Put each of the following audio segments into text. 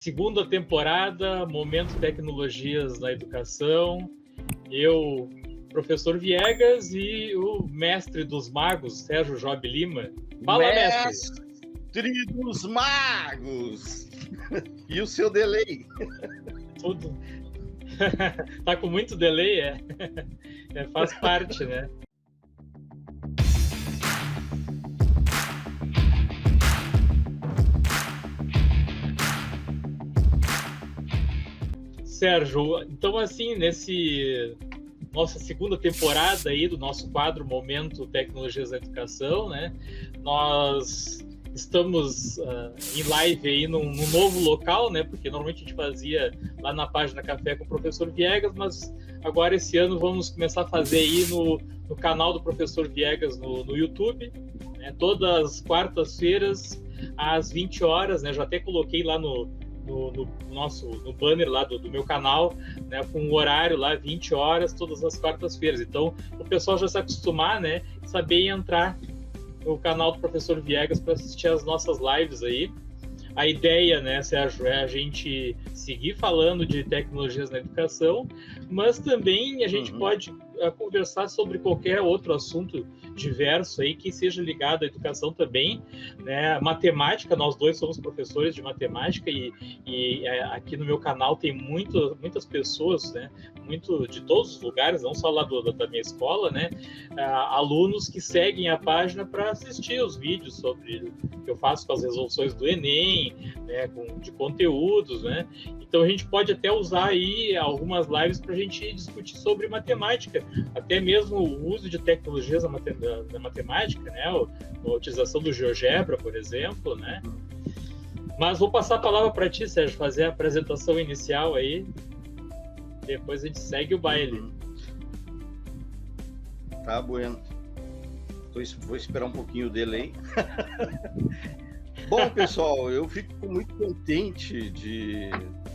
Segunda temporada, Momento Tecnologias na Educação. Eu, professor Viegas, e o mestre dos magos, Sérgio Job Lima. Fala, mestre! Mestre dos magos! E o seu delay? Tudo. Tá com muito delay, faz parte, né? Sérgio, então assim, nossa segunda temporada aí do nosso quadro Momento Tecnologias da Educação, né? Nós estamos em live aí num novo local, né? Porque normalmente a gente fazia lá na página Café com o Professor Viegas, mas agora esse ano vamos começar a fazer aí no canal do Professor Viegas no YouTube, né? Todas as quartas-feiras às 20 horas, né? Já até coloquei lá no banner lá do meu canal, né, com o horário lá, 20 horas, todas as quartas-feiras. Então, o pessoal já se acostumar, né, saber entrar no canal do Professor Viegas para assistir as nossas lives aí. A ideia, né, Sérgio, é a gente seguir falando de tecnologias na educação, mas também a gente pode conversar sobre qualquer outro assunto diverso aí que seja ligado à educação também, né? Matemática, nós dois somos professores de matemática e aqui no meu canal tem muitas pessoas, né? Muito de todos os lugares, não só lá da minha escola, né? Alunos que seguem a página para assistir os vídeos sobre o que eu faço com as resoluções do Enem, né? De conteúdos, né? Então a gente pode até usar aí algumas lives para a gente discutir sobre matemática, até mesmo o uso de tecnologias na matemática, né? A utilização do GeoGebra, por exemplo, né? Mas vou passar a palavra para ti, Sérgio, fazer a apresentação inicial aí. Depois a gente segue o baile. Tá bueno. Vou esperar um pouquinho o delay. Bom, pessoal, eu fico muito contente de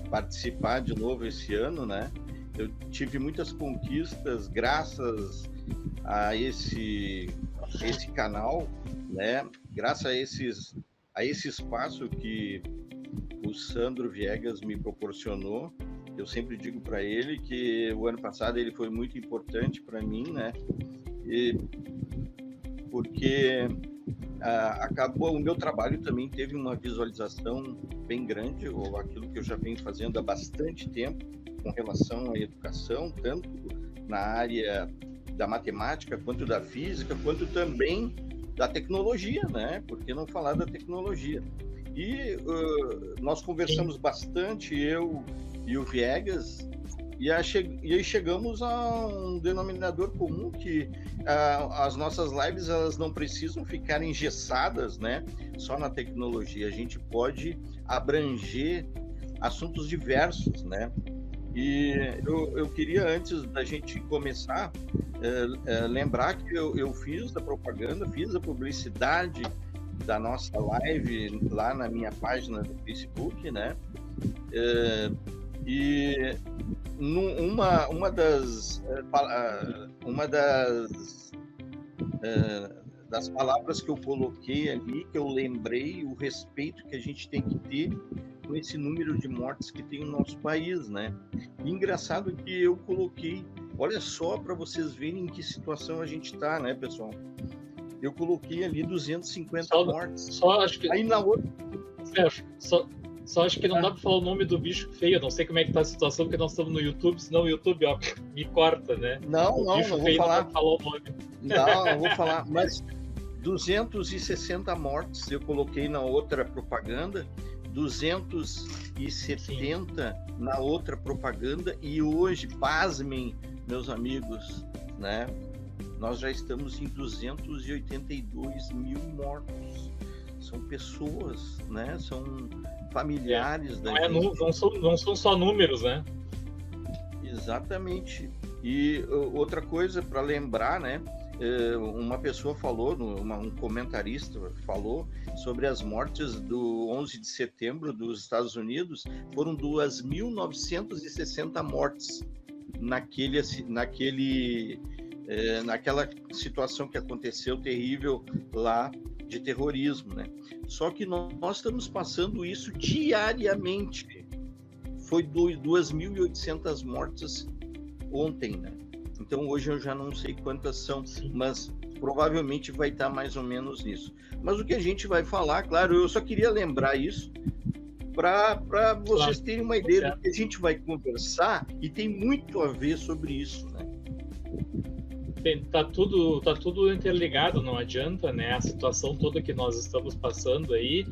participar de novo esse ano, né? Eu tive muitas conquistas graças a esse canal, né? Graças a esse espaço que o Sandro Viegas me proporcionou. Eu sempre digo para ele que o ano passado ele foi muito importante para mim, né? Porque acabou o meu trabalho também teve uma visualização bem grande, ou aquilo que eu já venho fazendo há bastante tempo com relação à educação, tanto na área da matemática, quanto da física, quanto também da tecnologia, né? Por que não falar da tecnologia? E nós conversamos bastante, eu e o Viegas, e aí chegamos a um denominador comum que as nossas lives elas não precisam ficar engessadas, né? Só na tecnologia, a gente pode abranger assuntos diversos, né? E eu queria, antes da gente começar, lembrar que eu fiz a propaganda, fiz a publicidade da nossa live lá na minha página do Facebook, né? E uma das palavras que eu coloquei ali, que eu lembrei, o respeito que a gente tem que ter com esse número de mortes que tem no nosso país, né? E engraçado que eu coloquei, olha só para vocês verem em que situação a gente está, né, pessoal? Eu coloquei ali 250 mortes. Só acho que... Aí na outra... Sérgio, só acho que não dá para falar o nome do bicho feio, eu não sei como é que tá a situação, porque nós estamos no YouTube, senão o YouTube, ó, me corta, né? Não vou falar. Não falar o nome. Não vou falar, mas 260 mortes eu coloquei na outra propaganda, 270 na outra propaganda, e hoje, pasmem, meus amigos, né? Nós já estamos em 282 mil mortos. São pessoas, né? São familiares da gente. Não são só números, né? Exatamente. E outra coisa para lembrar, né? Uma pessoa falou, um comentarista falou sobre as mortes do 11 de setembro dos Estados Unidos. Foram 2.960 mortes naquela situação que aconteceu terrível lá de terrorismo, né? Só que nós estamos passando isso diariamente. foi 2.800 mortes ontem, né? Então hoje eu já não sei quantas são, Sim. mas provavelmente vai estar mais ou menos nisso. Mas o que a gente vai falar, claro, eu só queria lembrar isso para vocês terem uma ideia do que a gente vai conversar, e tem muito a ver sobre isso, né? Tá tudo interligado, não adianta, né? A situação toda que nós estamos passando aí,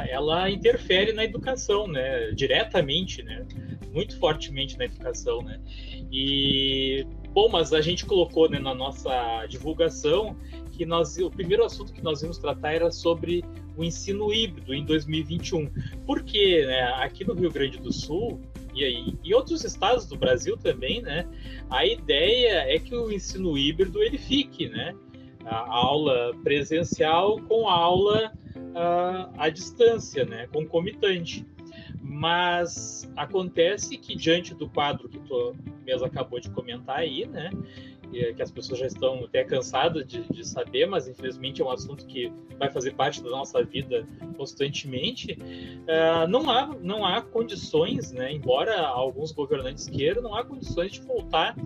ela interfere na educação, né? Diretamente, né? Muito fortemente na educação, né? E, bom, mas a gente colocou, né, na nossa divulgação que o primeiro assunto que nós íamos tratar era sobre o ensino híbrido em 2021. Porque, né, aqui no Rio Grande do Sul, e outros estados do Brasil também, né? A ideia é que o ensino híbrido ele fique, né? A aula presencial com a aula à distância, né? Concomitante. Mas acontece que, diante do quadro que tu mesmo acabou de comentar aí, né? Que as pessoas já estão até cansadas de saber, mas infelizmente é um assunto que vai fazer parte da nossa vida constantemente. Não há condições, né, embora alguns governantes queiram, não há condições de voltar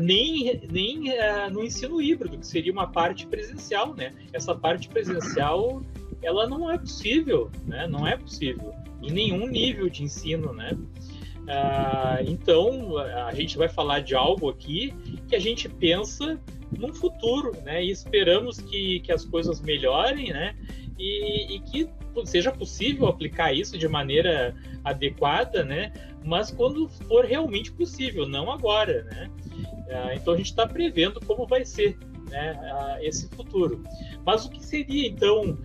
nem no ensino híbrido, que seria uma parte presencial, né? Essa parte presencial, ela não é possível, né? Não é possível em nenhum nível de ensino, né? Então, a gente vai falar de algo aqui que a gente pensa num futuro, né? E esperamos que as coisas melhorem, né? E que seja possível aplicar isso de maneira adequada, né? Mas quando for realmente possível, não agora, né? Então, a gente está prevendo como vai ser, né, esse futuro. Mas o que seria, então,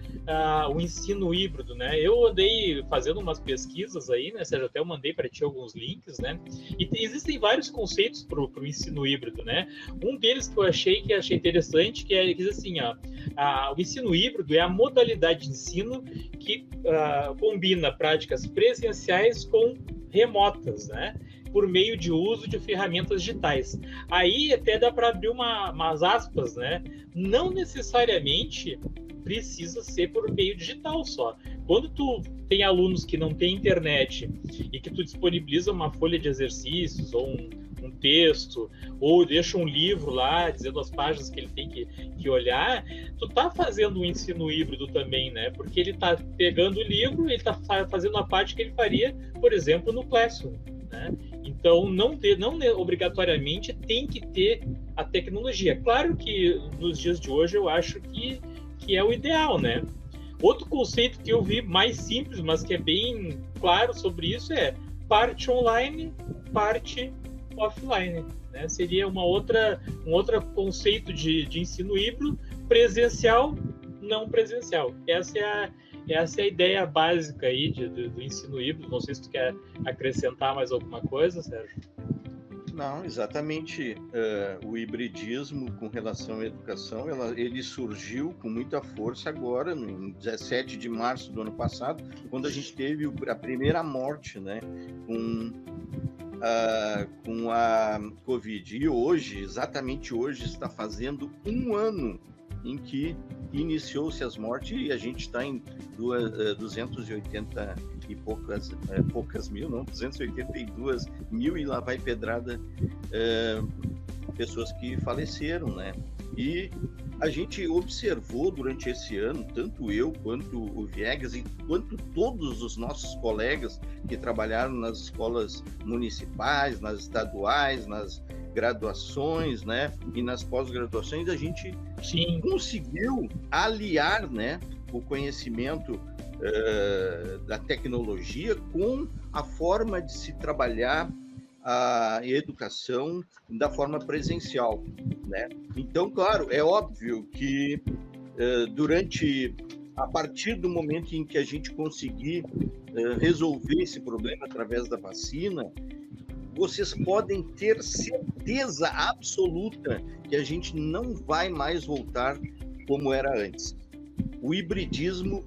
o ensino híbrido, né? Eu andei fazendo umas pesquisas aí, né, Sérgio? Até eu mandei para ti alguns links, né? E existem vários conceitos para o ensino híbrido, né? Um deles que eu achei interessante, que diz assim, o ensino híbrido é a modalidade de ensino que combina práticas presenciais com remotas, né? Por meio de uso de ferramentas digitais. Aí até dá para abrir umas aspas, né? Não necessariamente precisa ser por meio digital só. Quando tu tem alunos que não têm internet e que tu disponibiliza uma folha de exercícios ou um texto, ou deixa um livro lá dizendo as páginas que ele tem que olhar, tu tá fazendo um ensino híbrido também, né? Porque ele tá pegando o livro, ele tá fazendo a parte que ele faria, por exemplo, no Classroom, né? Então, não obrigatoriamente tem que ter a tecnologia. Claro que nos dias de hoje eu acho que é o ideal, né? Outro conceito que eu vi mais simples, mas que é bem claro sobre isso, é parte online, parte offline, né? Seria um outro conceito de ensino híbrido, presencial, não presencial. Essa é a ideia básica aí do ensino híbrido. Não sei se tu quer acrescentar mais alguma coisa, Sérgio. Não, exatamente. O hibridismo com relação à educação, ele surgiu com muita força agora, em 17 de março do ano passado, quando a gente teve a primeira morte, né, com a Covid. E hoje, exatamente hoje, está fazendo um ano em que iniciou-se as mortes, e a gente está em 280 e poucas mil, não, 282 mil e lá vai pedrada, pessoas que faleceram, né? E a gente observou durante esse ano, tanto eu quanto o Viegas e quanto todos os nossos colegas que trabalharam nas escolas municipais, nas estaduais, nas graduações, né, e nas pós-graduações, a gente conseguiu aliar, né, o conhecimento da tecnologia com a forma de se trabalhar a educação da forma presencial, né? Então, claro, é óbvio que a partir do momento em que a gente conseguir resolver esse problema através da vacina, vocês podem ter certeza absoluta que a gente não vai mais voltar como era antes. O hibridismo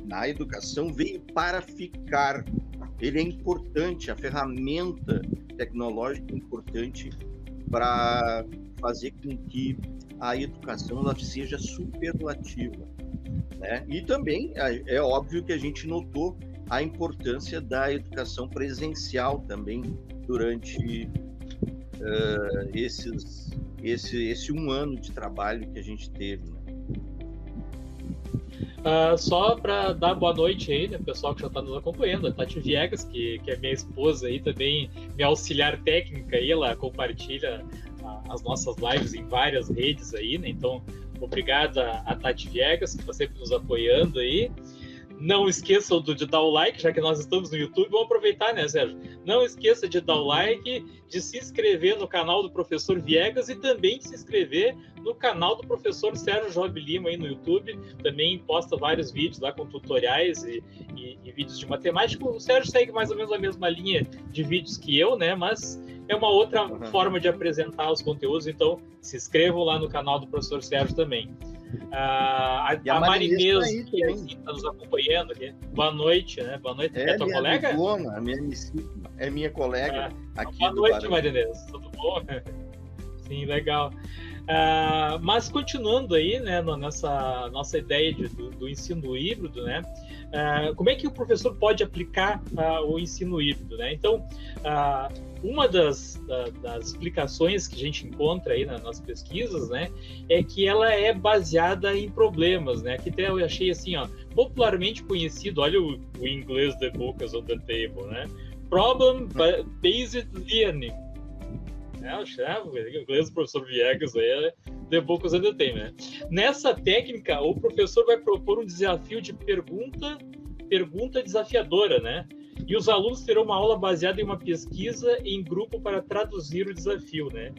na educação veio para ficar. Ele é importante, a ferramenta tecnológica é importante para fazer com que a educação ela seja superlativa, né? E também é óbvio que a gente notou a importância da educação presencial também durante esse 1 ano de trabalho que a gente teve, né? Só para dar boa noite aí, né, pessoal que já está nos acompanhando, a Tati Viegas, que é minha esposa aí também, minha auxiliar técnica aí, ela compartilha as nossas lives em várias redes aí, né? Então, obrigado a Tati Viegas, que está sempre nos apoiando aí. Não esqueçam de dar o like, já que nós estamos no YouTube. Vamos aproveitar, né, Sérgio? Não esqueça de dar o like, de se inscrever no canal do Professor Viegas e também de se inscrever no canal do Professor Sérgio Job Lima aí no YouTube. Também posta vários vídeos lá com tutoriais e vídeos de matemática. O Sérgio segue mais ou menos a mesma linha de vídeos que eu, né? Mas é uma outra forma de apresentar os conteúdos. Então, se inscrevam lá no canal do Professor Sérgio também. A Marinês, que está nos acompanhando aqui. Boa noite, né? Boa noite. É tua colega? Amigona, é minha colega aqui. Boa noite, Marinês. Tudo bom? Sim, legal. Mas continuando aí, né, nessa nossa ideia do ensino híbrido, né? Como é que o professor pode aplicar o ensino híbrido, né? Então, uma das explicações que a gente encontra aí nas pesquisas, né, é que ela é baseada em problemas, né? Que até eu achei assim, ó, popularmente conhecido, olha o inglês The Book is on the Table, né? Problem-Based Learning. O inglês do professor Viegas aí é The Book is on the Table, né? Nessa técnica, o professor vai propor um desafio de pergunta desafiadora, né? E os alunos terão uma aula baseada em uma pesquisa em grupo para traduzir o desafio, né?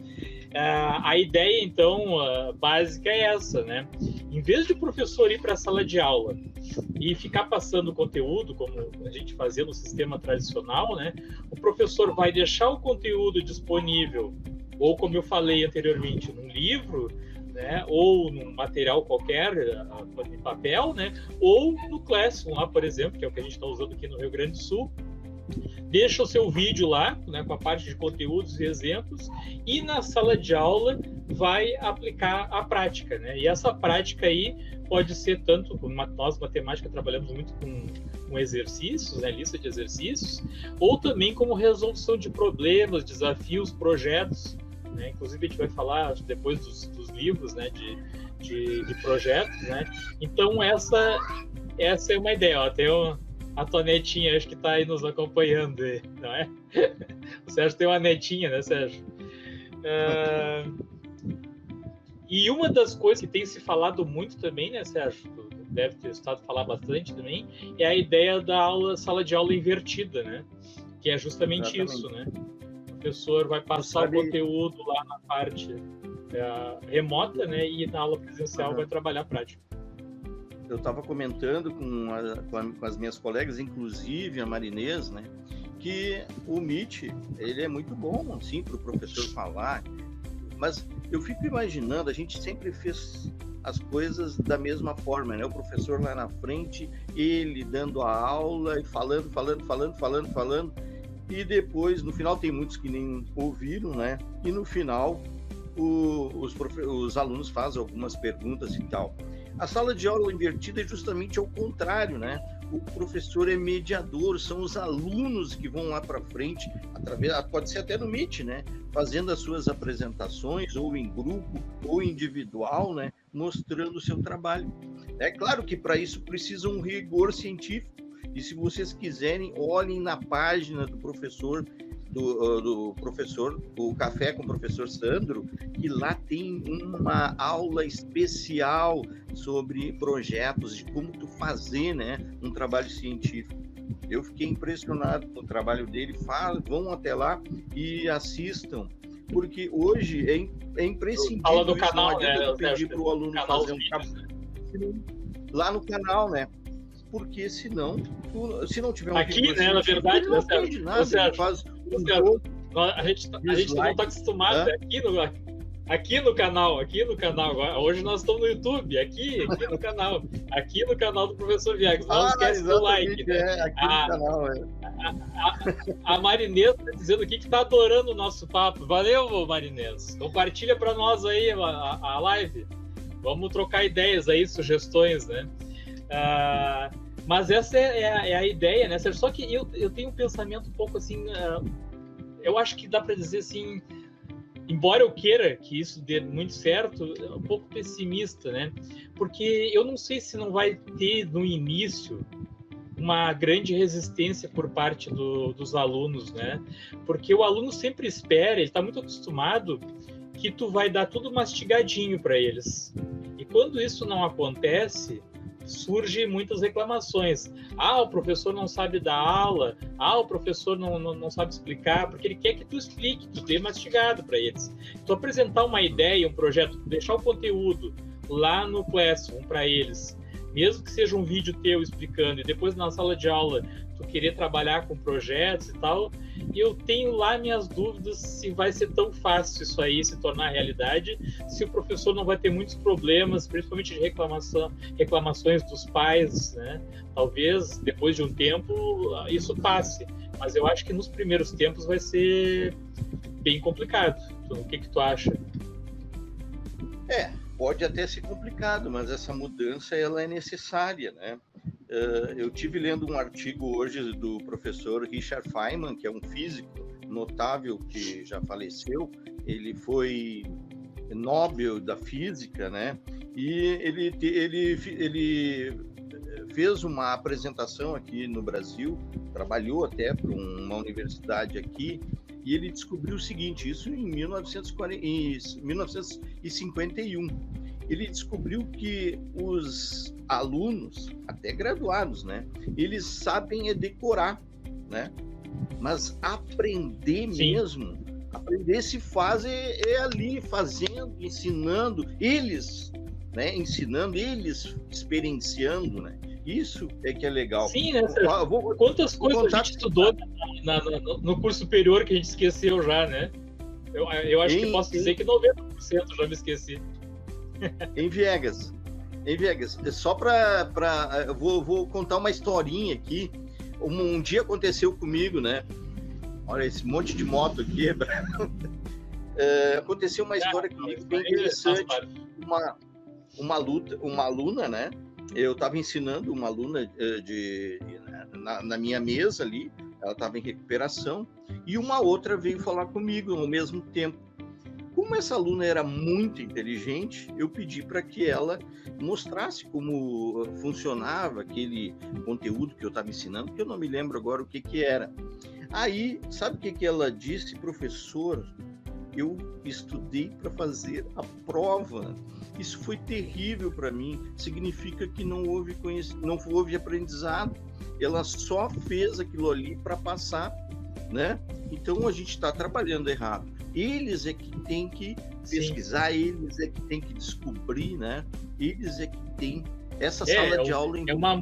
A ideia, então, básica é essa, né? Em vez de o professor ir para a sala de aula e ficar passando conteúdo, como a gente fazia no sistema tradicional, né? O professor vai deixar o conteúdo disponível, ou como eu falei anteriormente, num livro, né, ou num material qualquer, em papel, né, ou no Classroom, lá, por exemplo, que é o que a gente está usando aqui no Rio Grande do Sul. Deixa o seu vídeo lá, né, com a parte de conteúdos e exemplos, e na sala de aula vai aplicar a prática, né? E essa prática aí pode ser tanto, nós matemática trabalhamos muito com exercícios, né, lista de exercícios, ou também como resolução de problemas, desafios, projetos, né? Inclusive a gente vai falar depois dos livros, né, de projetos, né? Então essa é uma ideia, ó, até a tua netinha, acho que está aí nos acompanhando, não é? O Sérgio tem uma netinha, né, Sérgio? E uma das coisas que tem se falado muito também, né, Sérgio? Tu deve ter estado falar bastante também, é a ideia da sala de aula invertida, né? Que é justamente isso, né? O professor vai passar o conteúdo lá na parte remota, né? E na aula presencial vai trabalhar a prática. Eu estava comentando com as minhas colegas, inclusive a Marinês, né? Que o Meet, ele é muito bom, assim, para o professor falar. Mas eu fico imaginando, a gente sempre fez as coisas da mesma forma, né? O professor lá na frente, ele dando a aula e falando, e depois, no final, tem muitos que nem ouviram, né? E no final, os alunos fazem algumas perguntas e tal. A sala de aula invertida é justamente ao contrário, né? O professor é mediador, são os alunos que vão lá para frente, pode ser até no Meet, né? Fazendo as suas apresentações, ou em grupo, ou individual, né? Mostrando o seu trabalho. É claro que para isso precisa um rigor científico, e se vocês quiserem, olhem na página do professor, do Café com o Professor Sandro, que lá tem uma aula especial sobre projetos, de como tu fazer, né, um trabalho científico. Eu fiquei impressionado com o trabalho dele. Vão até lá e assistam, porque hoje é imprescindível. Fala do canal, né? Eu pedir para o aluno fazer um trabalho lá no canal, né? Porque senão, se não tiver um aqui, né, na verdade, não aprende nada, faz a gente não está acostumado aqui no canal. Hoje nós estamos no YouTube, aqui no canal do Professor Viegas. Não esquece do like, né? Aqui no canal, a Marinês está dizendo aqui que está adorando o nosso papo. Valeu, Marinês. Compartilha para nós aí a live. Vamos trocar ideias aí, sugestões, né? Mas essa é a ideia, né? Só que eu tenho um pensamento um pouco assim, eu acho que dá para dizer assim, embora eu queira que isso dê muito certo, é um pouco pessimista, né? Porque eu não sei se não vai ter no início uma grande resistência por parte dos alunos, né? Porque o aluno sempre espera, ele está muito acostumado que tu vai dar tudo mastigadinho para eles. E quando isso não acontece, surgem muitas reclamações. Ah, o professor não sabe dar aula. Ah, o professor não sabe explicar, porque ele quer que tu explique, tu dê mastigado para eles. Tu apresentar uma ideia, um projeto, deixar o conteúdo lá no Classroom para eles, mesmo que seja um vídeo teu explicando, e depois na sala de aula tu querer trabalhar com projetos e tal, eu tenho lá minhas dúvidas se vai ser tão fácil isso aí se tornar realidade, se o professor não vai ter muitos problemas, principalmente de reclamações dos pais, né? Talvez depois de um tempo isso passe, mas eu acho que nos primeiros tempos vai ser bem complicado. O que tu acha? Pode até ser complicado, mas essa mudança ela é necessária, né? Eu tive lendo um artigo hoje do professor Richard Feynman, que é um físico notável que já faleceu. Ele foi Nobel da Física, né? E ele fez uma apresentação aqui no Brasil, trabalhou até para uma universidade aqui, e ele descobriu o seguinte, isso em 1951. Ele descobriu que os alunos, até graduados, né, eles sabem decorar, né, mas aprender Sim. mesmo, aprender se faz ali, fazendo, ensinando, eles, né, ensinando, eles experienciando, né, isso é que é legal. Sim, né, quantas coisas a gente estudou no curso superior que a gente esqueceu já, né? Eu acho que posso dizer que 90% já me esqueci. Em Viegas, só eu vou contar uma historinha aqui. Um dia aconteceu comigo, né? Olha esse monte de moto aqui. Aconteceu uma história comigo bem interessante. Uma aluna, né? Eu estava ensinando uma aluna na minha mesa ali, ela estava em recuperação, e uma outra veio falar comigo ao mesmo tempo. Como essa aluna era muito inteligente, eu pedi para que ela mostrasse como funcionava aquele conteúdo que eu estava ensinando, que eu não me lembro agora o que era. Aí, sabe o que ela disse? Professor, eu estudei para fazer a prova. Isso foi terrível para mim. Significa que não houve aprendizado. Ela só fez aquilo ali para passar, né? Então a gente está trabalhando errado. Eles é que tem que pesquisar, Sim. Eles é que tem que descobrir, né? Eles é que tem essa sala de aula. É uma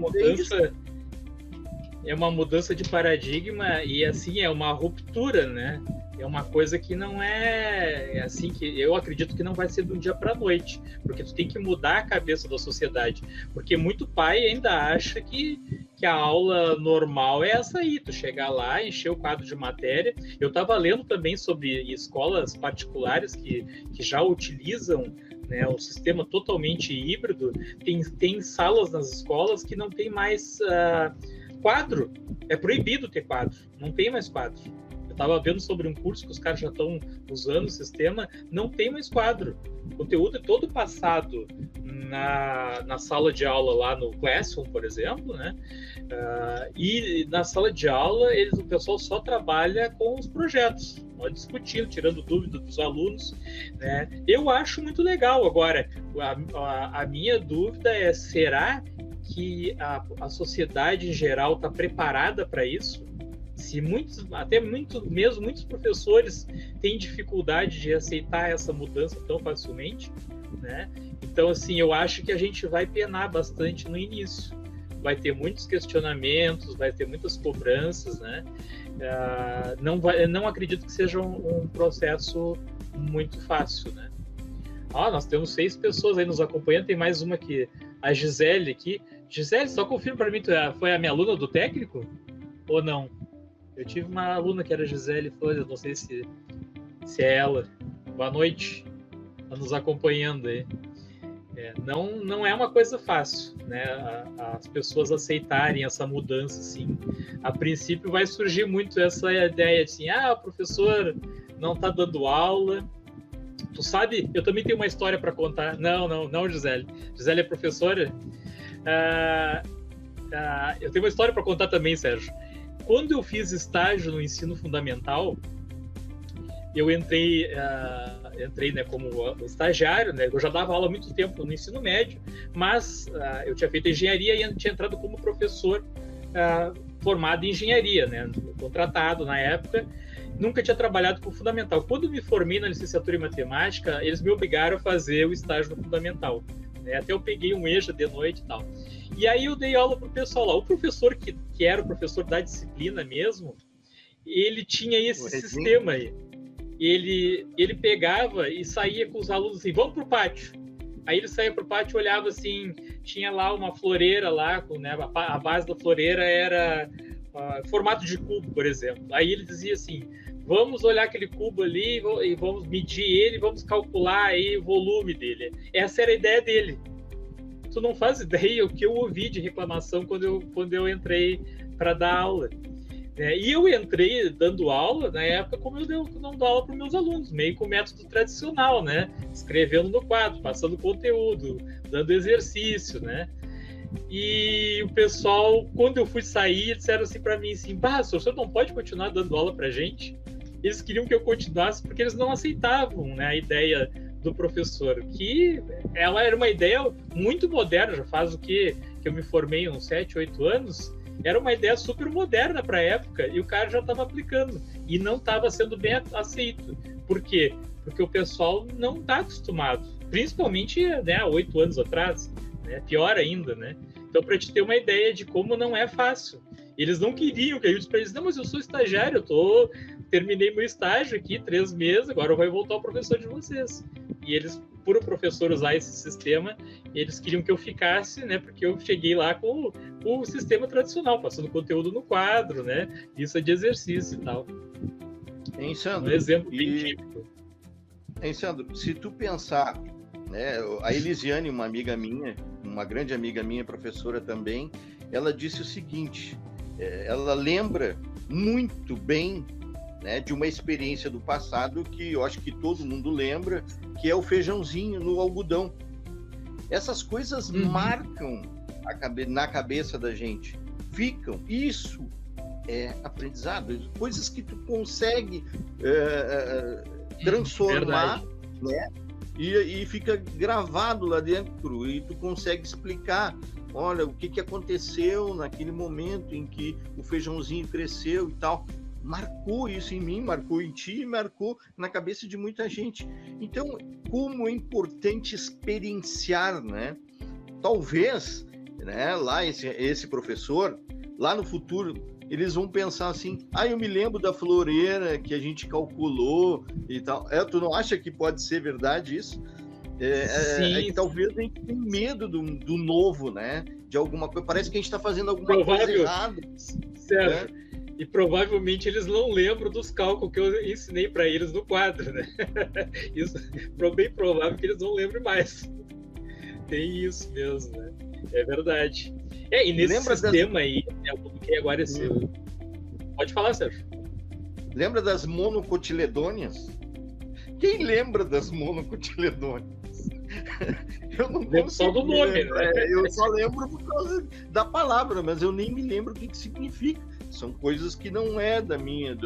mudança de paradigma e assim é uma ruptura, né? É uma coisa que não é assim, que eu acredito que não vai ser de um dia para a noite, porque tu tem que mudar a cabeça da sociedade, porque muito pai ainda acha que a aula normal é essa aí, tu chegar lá, encher o quadro de matéria. Eu estava lendo também sobre escolas particulares que já utilizam, né, um sistema totalmente híbrido. Tem salas nas escolas que não tem mais quadro, é proibido ter quadro, não tem mais quadro. Estava vendo sobre um curso que os caras já estão usando o sistema, não tem mais quadro. O conteúdo é todo passado na sala de aula lá no Classroom, por exemplo, né? E na sala de aula o pessoal só trabalha com os projetos, discutindo, tirando dúvidas dos alunos, né? Eu acho muito legal. Agora, a minha dúvida é, será que a sociedade em geral está preparada para isso? Se muitos professores têm dificuldade de aceitar essa mudança tão facilmente, né? Então, assim, eu acho que a gente vai penar bastante no início. Vai ter muitos questionamentos, vai ter muitas cobranças, né? Não acredito que seja um processo muito fácil, né? Nós temos 6 pessoas aí nos acompanhando, tem mais uma aqui, a Gisele aqui. Gisele, só confirma para mim, tu foi a minha aluna do técnico? Ou não? Eu tive uma aluna que era Gisele Flores, não sei se é ela. Boa noite, está nos acompanhando aí. Não é uma coisa fácil, né? As pessoas aceitarem essa mudança, assim. A princípio vai surgir muito essa ideia de assim, o professor não está dando aula. Tu sabe, eu também tenho uma história para contar. Não, Gisele. Gisele é professora? Eu tenho uma história para contar também, Sérgio. Quando eu fiz estágio no ensino fundamental, eu entrei né, como estagiário, né? Eu já dava aula há muito tempo no ensino médio, mas eu tinha feito engenharia e tinha entrado como professor formado em engenharia, né? Contratado na época. Nunca tinha trabalhado com fundamental. Quando me formei na licenciatura em matemática, eles me obrigaram a fazer o estágio no fundamental, né? Até eu peguei um EJA de noite e tal. E aí eu dei aula para o pessoal lá. O professor que era o professor da disciplina mesmo, ele tinha esse sistema aí. Ele pegava e saía com os alunos assim, vamos para o pátio. Aí ele saía para o pátio e olhava assim, tinha lá uma floreira lá, né, a base da floreira era formato de cubo, por exemplo. Aí ele dizia assim, vamos olhar aquele cubo ali e vamos medir ele, vamos calcular aí o volume dele. Essa era a ideia dele. Tu não faz ideia o que eu ouvi de reclamação quando eu entrei para dar aula. E eu entrei dando aula na época como eu dando aula para os meus alunos, meio com o método tradicional, né? Escrevendo no quadro, passando conteúdo, dando exercício, né? E o pessoal, quando eu fui sair, disseram assim para mim assim, o senhor não pode continuar dando aula para a gente? Eles queriam que eu continuasse porque eles não aceitavam, né, a ideia do professor, que ela era uma ideia muito moderna, já faz o que eu me formei uns 7, 8 anos, era uma ideia super moderna para a época e o cara já estava aplicando e não estava sendo bem aceito. Por quê? Porque o pessoal não está acostumado, principalmente, né, há 8 anos atrás, né, pior ainda, né? Então, para te ter uma ideia de como não é fácil. Eles não queriam que eu disse para eles, não, mas eu sou estagiário, terminei meu estágio aqui, 3 meses, agora eu vou voltar ao professor de vocês. E eles, por o professor usar esse sistema, eles queriam que eu ficasse, né? Porque eu cheguei lá com o sistema tradicional, passando conteúdo no quadro, né? Isso é de exercício e tal. Sandro, um exemplo bem típico. Sandro, se tu pensar, né? A Elisiane, uma amiga minha, uma grande amiga minha, professora também, ela disse o seguinte, ela lembra muito bem, né, de uma experiência do passado que eu acho que todo mundo lembra, que é o feijãozinho no algodão. Essas coisas marcam na cabeça da gente, ficam. Isso é aprendizado, coisas que tu consegue transformar, né? E fica gravado lá dentro e tu consegue explicar, olha, o que aconteceu naquele momento em que o feijãozinho cresceu e tal. Marcou isso em mim, marcou em ti, marcou na cabeça de muita gente. Então, como é importante experienciar, né? Talvez, né, lá esse professor, lá no futuro, eles vão pensar assim, eu me lembro da floreira que a gente calculou e tal. Tu não acha que pode ser verdade isso? Sim. Talvez a gente tenha medo do novo, né? De alguma coisa. Parece que a gente está fazendo alguma coisa errada. Certo. Né? E provavelmente eles não lembram dos cálculos que eu ensinei para eles no quadro, né? Isso é bem provável que eles não lembrem mais. Tem isso mesmo, né? É verdade. E nesse sistema aí, eu publiquei agora esse... Pode falar, Sérgio. Lembra das monocotiledôneas? Quem lembra das monocotiledôneas? Eu não lembro só do nome, né? Eu só lembro por causa da palavra, mas eu nem me lembro o que significa. São coisas que não é da minha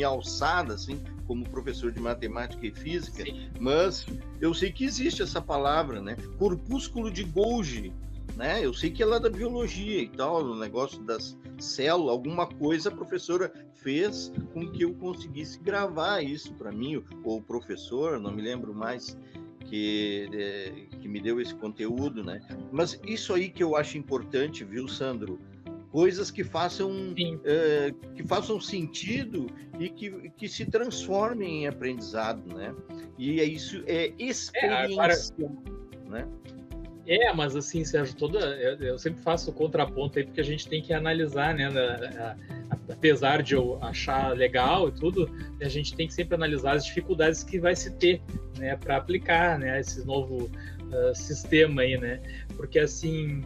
alçada, assim, como professor de matemática e física, sim, mas eu sei que existe essa palavra, né? Corpúsculo de Golgi, né? Eu sei que ela é da biologia e tal, o negócio das células, alguma coisa a professora fez com que eu conseguisse gravar isso para mim, ou o professor, não me lembro mais, que me deu esse conteúdo, né? Mas isso aí que eu acho importante, viu, Sandro? Coisas que façam sentido e que se transformem em aprendizado, né? E isso é experiência, né? Mas assim, Sérgio, eu sempre faço o contraponto aí, porque a gente tem que analisar, né? Apesar de eu achar legal e tudo, a gente tem que sempre analisar as dificuldades que vai se ter, né, para aplicar, né, esse novo sistema aí, né? Porque assim,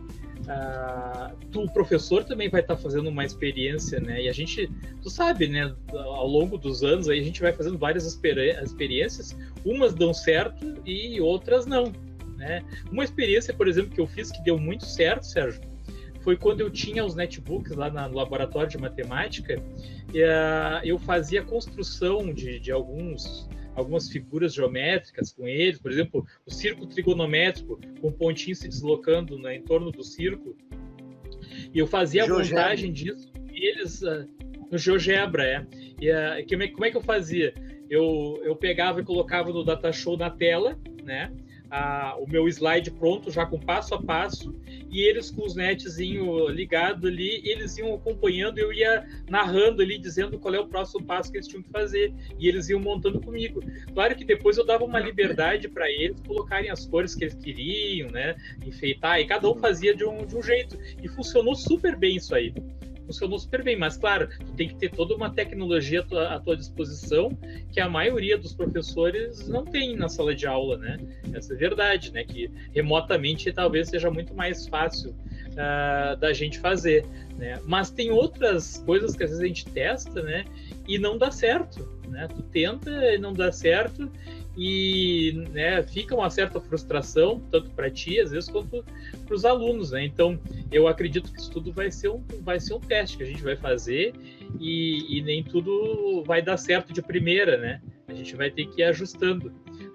o professor também vai estar fazendo uma experiência, né? E a gente, tu sabe, né? Ao longo dos anos aí a gente vai fazendo várias experiências, umas dão certo e outras não, né? Uma experiência, por exemplo, que eu fiz que deu muito certo, Sérgio, foi quando eu tinha os netbooks lá no laboratório de matemática, e eu fazia construção de algumas figuras geométricas com eles, por exemplo, o círculo trigonométrico, com o pontinho se deslocando, né, em torno do círculo. E eu fazia a montagem disso, eles no GeoGebra, E como é que eu fazia? Eu pegava e colocava no Datashow na tela, né? O meu slide pronto, já com passo a passo, e eles com os netzinho ligado ali, eles iam acompanhando, eu ia narrando ali, dizendo qual é o próximo passo que eles tinham que fazer, e eles iam montando comigo. Claro que depois eu dava uma liberdade para eles colocarem as cores que eles queriam, né, enfeitar, e cada um fazia de um jeito, e funcionou super bem isso aí. Funcionou super bem, mas claro, tu tem que ter toda uma tecnologia à tua disposição que a maioria dos professores não tem na sala de aula, né? Essa é verdade, né? Que remotamente talvez seja muito mais fácil da gente fazer, né? Mas tem outras coisas que às vezes a gente testa, né? E não dá certo, né? Tu tenta e não dá certo, e, né, fica uma certa frustração, tanto para ti, às vezes, quanto para os alunos, né? Então, eu acredito que isso tudo vai ser um teste que a gente vai fazer, e nem tudo vai dar certo de primeira, né? A gente vai ter que ir ajustando,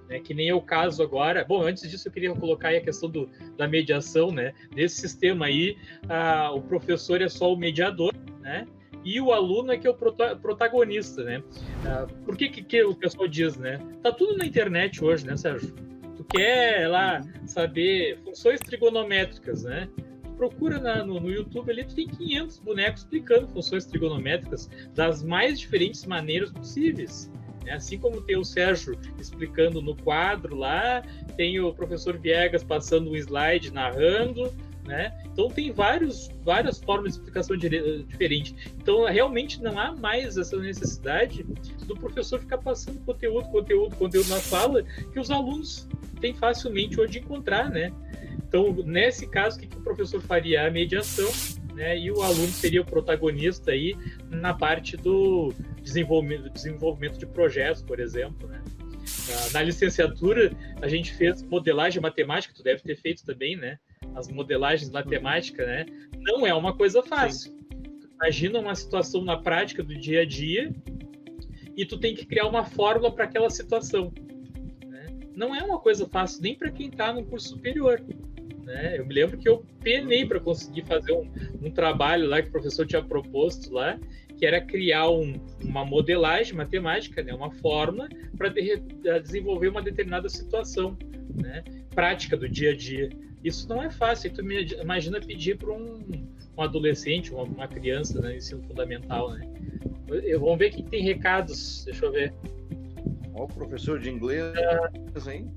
né? Que nem é o caso agora. Bom, antes disso, eu queria colocar aí a questão da mediação, né? Nesse sistema aí, o professor é só o mediador, né? E o aluno é que é o protagonista, né? Por que o pessoal diz, né? Tá tudo na internet hoje, né, Sérgio? Tu quer lá saber funções trigonométricas, né? Tu procura no YouTube ali, tu tem 500 bonecos explicando funções trigonométricas das mais diferentes maneiras possíveis. Assim como tem o Sérgio explicando no quadro lá, tem o professor Viegas passando um slide narrando, né? Então tem várias formas de explicação diferente. Então realmente não há mais essa necessidade do professor ficar passando conteúdo na sala que os alunos têm facilmente onde encontrar, né? Então nesse caso, o que o professor faria? A mediação, né? E o aluno seria o protagonista aí na parte do desenvolvimento de projetos, por exemplo, né? Na licenciatura a gente fez modelagem matemática, tu deve ter feito também, né? As modelagens matemáticas, né? Não é uma coisa fácil. Sim. Imagina uma situação na prática do dia a dia e tu tem que criar uma fórmula para aquela situação, né? Não é uma coisa fácil nem para quem está no curso superior, né? Eu me lembro que eu penei para conseguir fazer um trabalho lá que o professor tinha proposto lá, que era criar uma modelagem matemática, né? Uma fórmula para desenvolver uma determinada situação, né? Prática do dia a dia. Isso não é fácil. Tu imagina pedir para um adolescente, uma criança, né, no ensino fundamental, né? Vamos ver quem tem recados. Deixa eu ver. Ó, o professor de inglês, hein?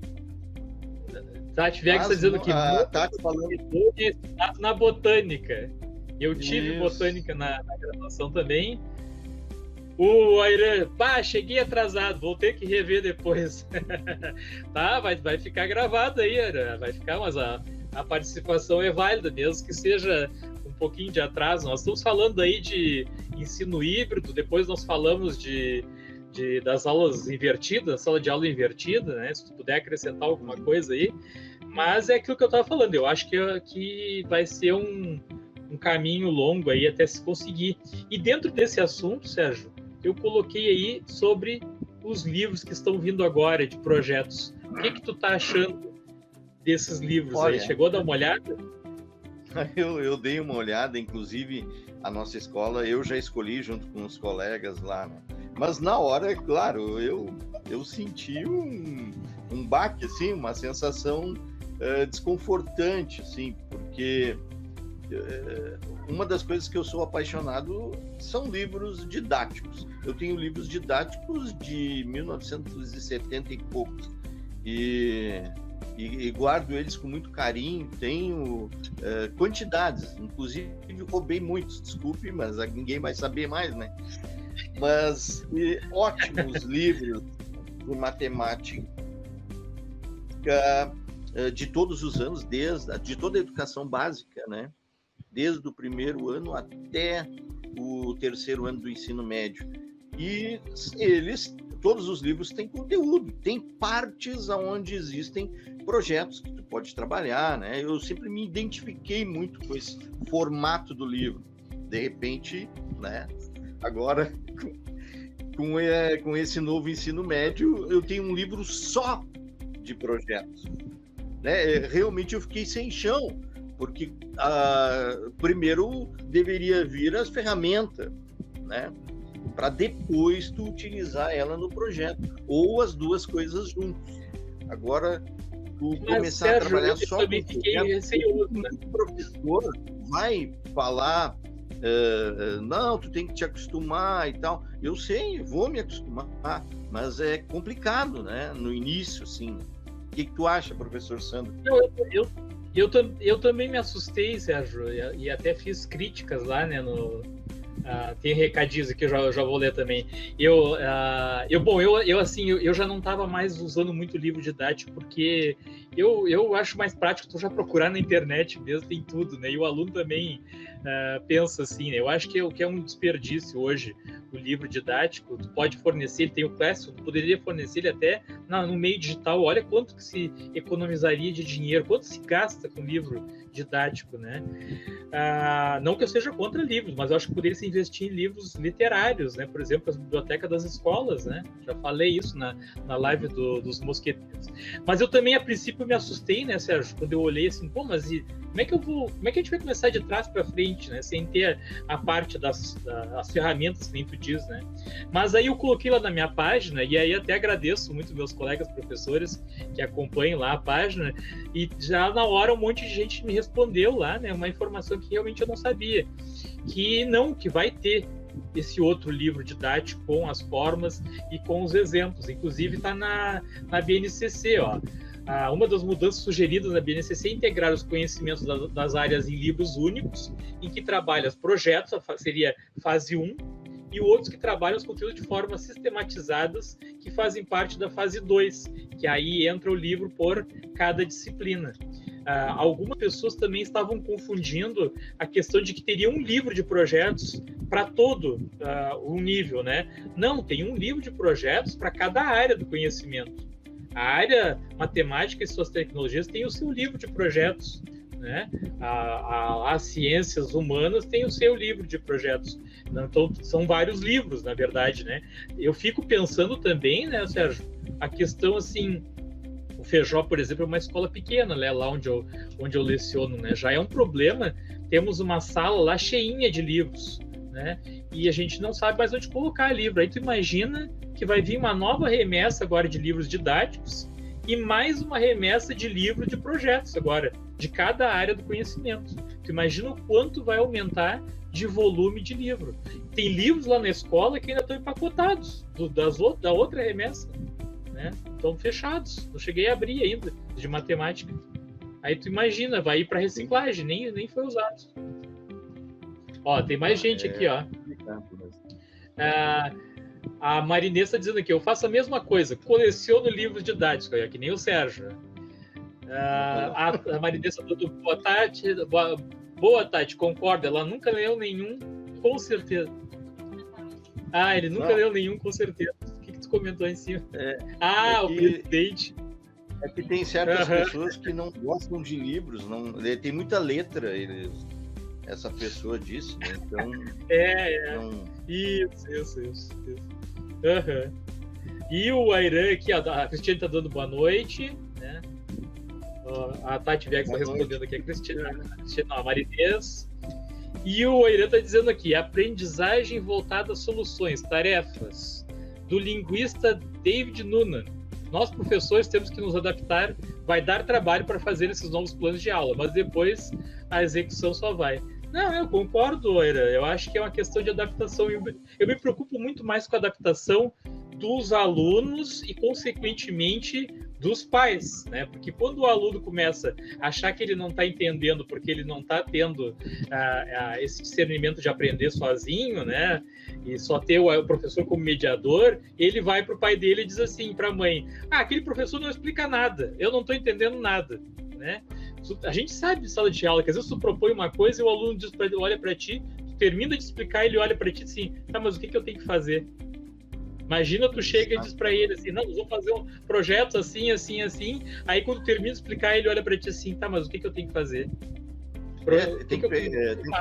Tati Viegas está dizendo que Tati falando na botânica. Eu tive botânica na graduação também. O Airan, cheguei atrasado, vou ter que rever depois. Tá, vai ficar gravado aí, Airan, vai ficar, mas a participação é válida, mesmo que seja um pouquinho de atraso. Nós estamos falando aí de ensino híbrido, depois nós falamos das aulas invertidas, sala de aula invertida, né? Se tu puder acrescentar alguma coisa aí. Mas é aquilo que eu estava falando, eu acho que vai ser um caminho longo aí até se conseguir. E dentro desse assunto, Sérgio, eu coloquei aí sobre os livros que estão vindo agora de projetos. O que tu tá achando desses livros? Olha, aí? Chegou a dar uma olhada? Eu dei uma olhada, inclusive a nossa escola, eu já escolhi junto com os colegas lá, né? Mas na hora, é claro, eu senti um baque, assim, uma sensação desconfortante, assim, porque uma das coisas que eu sou apaixonado são livros didáticos. Eu tenho livros didáticos de 1970 e poucos e guardo eles com muito carinho. Tenho quantidades, inclusive roubei muitos, desculpe, mas ninguém vai saber mais, né? Mas ótimos livros de matemática de todos os anos, de toda a educação básica, né? Desde o primeiro ano até o terceiro ano do ensino médio. E todos os livros têm conteúdo, tem partes onde existem projetos que tu pode trabalhar, né? Eu sempre me identifiquei muito com esse formato do livro. De repente, né? Agora, com esse novo ensino médio, eu tenho um livro só de projetos. Né? Realmente eu fiquei sem chão, porque primeiro deveria vir as ferramentas, né? Para depois tu utilizar ela no projeto, ou as duas coisas juntos. Agora, tu começar Sérgio, a trabalhar só com o professor vai falar, não, tu tem que te acostumar e tal. Eu sei, vou me acostumar, mas é complicado, né? No início, assim. O que tu acha, professor Sandro? Eu também me assustei, Sérgio, e até fiz críticas lá, né, tem recadinhos aqui, eu já vou ler também. Eu já não estava mais usando muito livro didático, porque eu acho mais prático tu já procurar na internet mesmo, tem tudo, né? E o aluno também pensa assim, né? Eu acho que é um desperdício hoje o livro didático. Tu pode fornecer, ele tem o Classroom, tu poderia fornecer ele até no meio digital. Olha quanto que se economizaria de dinheiro, quanto se gasta com livro didático, né? Não que eu seja contra livros, mas eu acho que poderia se investir em livros literários, né? Por exemplo, as bibliotecas das escolas, né? Já falei isso na live dos mosqueteiros. Mas eu também, a princípio, me assustei, né, Sérgio? Quando eu olhei assim, como é que a gente vai começar de trás para frente, né? Sem ter a parte das ferramentas, que nem tu diz, né? Mas aí eu coloquei lá na minha página, e aí até agradeço muito meus colegas professores que acompanham lá a página, e já na hora um monte de gente me respondeu lá, né? Uma informação que realmente eu não sabia, que vai ter esse outro livro didático com as formas e com os exemplos. Inclusive está na BNCC, ó. Uma das mudanças sugeridas na BNCC é integrar os conhecimentos das áreas em livros únicos, em que trabalha os projetos, seria fase 1, e outros que trabalham os conteúdos de formas sistematizadas, que fazem parte da fase 2, que aí entra o livro por cada disciplina. Algumas pessoas também estavam confundindo a questão de que teria um livro de projetos para todo o nível, né? Não, tem um livro de projetos para cada área do conhecimento. A área matemática e suas tecnologias tem o seu livro de projetos, né? As ciências humanas tem o seu livro de projetos. Então, são vários livros, na verdade, né? Eu fico pensando também, né, Sérgio, a questão assim... O Feijó, por exemplo, é uma escola pequena, né? Lá onde eu leciono, né? Já é um problema, temos uma sala lá cheinha de livros, né? E a gente não sabe mais onde colocar livro. Aí tu imagina que vai vir uma nova remessa agora de livros didáticos e mais uma remessa de livro de projetos agora, de cada área do conhecimento. Tu imagina o quanto vai aumentar de volume de livro. Tem livros lá na escola que ainda estão empacotados da outra remessa, né? Estão fechados, não cheguei a abrir ainda, de matemática. Aí tu imagina, vai ir para reciclagem, nem foi usado. Ó, tem mais gente aqui, ó. A Marinês está dizendo aqui, eu faço a mesma coisa, coleciono livros didáticos, que nem o Sérgio. A Marinês está dando boa tarde, concorda, ela nunca leu nenhum, com certeza. Ele nunca leu nenhum, com certeza. Comentou em cima. O presidente. É que tem certas pessoas que não gostam de livros, tem muita letra, essa pessoa disse, né? Então. Não... Isso. E o Airan aqui, a Cristiane está dando boa noite, né? A Tati Viegas está respondendo aqui, a Cristiane, a Marinês. E o Airan está dizendo aqui, aprendizagem voltada a soluções, tarefas. Do linguista David Noonan. Nós, professores, temos que nos adaptar, vai dar trabalho para fazer esses novos planos de aula, mas depois a execução só vai. Não, eu concordo, Aira. Eu acho que é uma questão de adaptação. Eu me preocupo muito mais com a adaptação dos alunos e, consequentemente, dos pais, né? Porque quando o aluno começa a achar que ele não está entendendo porque ele não está tendo esse discernimento de aprender sozinho, né? E só ter o professor como mediador, ele vai para o pai dele e diz assim para a mãe: aquele professor não explica nada, eu não estou entendendo nada, né? A gente sabe de sala de aula que às vezes tu propõe uma coisa e o aluno olha para ti, tu termina de explicar, ele olha para ti assim: tá, mas o que eu tenho que fazer? Imagina, tu chega e diz para ele assim: não, nós vamos fazer um projeto assim, assim, assim. Aí quando termina de explicar, ele olha para ti assim: tá, mas o que eu tenho que fazer? Tem que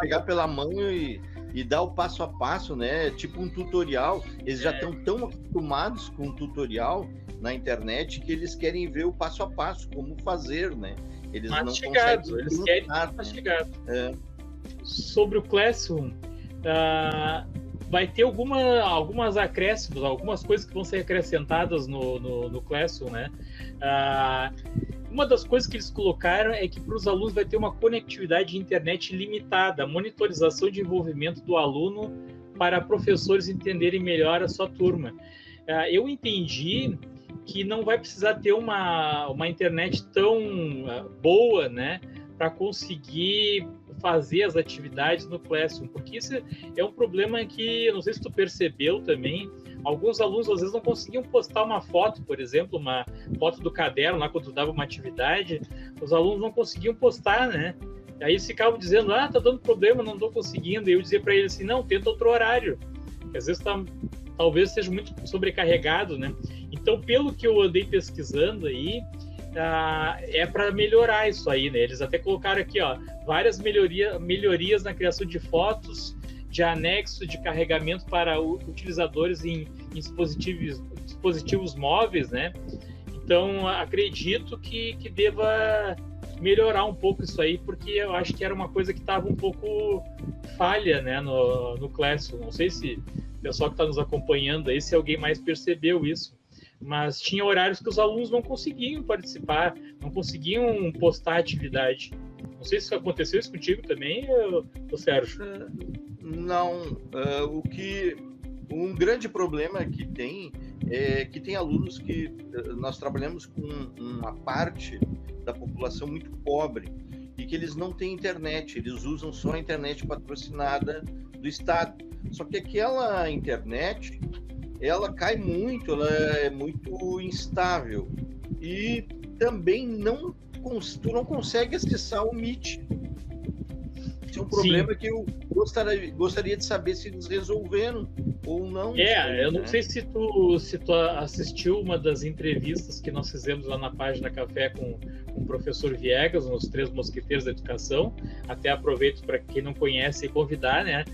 pegar pela mão e dar o passo a passo, né? Tipo um tutorial. Eles já estão tão acostumados com o tutorial na internet que eles querem ver o passo a passo, como fazer, né? Eles mastigado, não conseguem. Eles querem mastigado. Sobre o Classroom, vai ter algumas acréscimos, algumas coisas que vão ser acrescentadas no Classroom, né? Uma das coisas que eles colocaram é que para os alunos vai ter uma conectividade de internet limitada, monitorização de envolvimento do aluno para professores entenderem melhor a sua turma. Eu entendi que não vai precisar ter uma internet tão boa, né, para conseguir fazer as atividades no Classroom, porque isso é um problema que, não sei se tu percebeu também, alguns alunos às vezes não conseguiam postar uma foto, por exemplo, uma foto do caderno, lá quando dava uma atividade, os alunos não conseguiam postar, né? Aí eles ficavam dizendo: tá dando problema, não estou conseguindo, e eu dizia para eles assim: não, tenta outro horário, que às vezes talvez seja muito sobrecarregado, né? Então, pelo que eu andei pesquisando aí, é para melhorar isso aí, né? Eles até colocaram aqui, várias melhorias na criação de fotos, de anexo de carregamento para utilizadores em dispositivos móveis, né? Então, acredito que deva melhorar um pouco isso aí, porque eu acho que era uma coisa que estava um pouco falha, né, no Classroom. Não sei se o pessoal que está nos acompanhando aí, se alguém mais percebeu isso. Mas tinha horários que os alunos não conseguiam participar, não conseguiam postar atividade. Não sei se aconteceu isso contigo também, Sérgio. Não. Um grande problema que tem é que tem alunos que nós trabalhamos com uma parte da população muito pobre e que eles não têm internet, eles usam só a internet patrocinada do Estado. Só que aquela internet, ela cai muito, ela é muito instável e também tu não consegue acessar o Meet. Esse é um problema que eu gostaria de saber se eles resolveram ou não. Eu não sei se tu assistiu uma das entrevistas que nós fizemos lá na página Café com o professor Viegas, nos 3 Mosqueteiros da Educação. Até aproveito para quem não conhece convidar, né?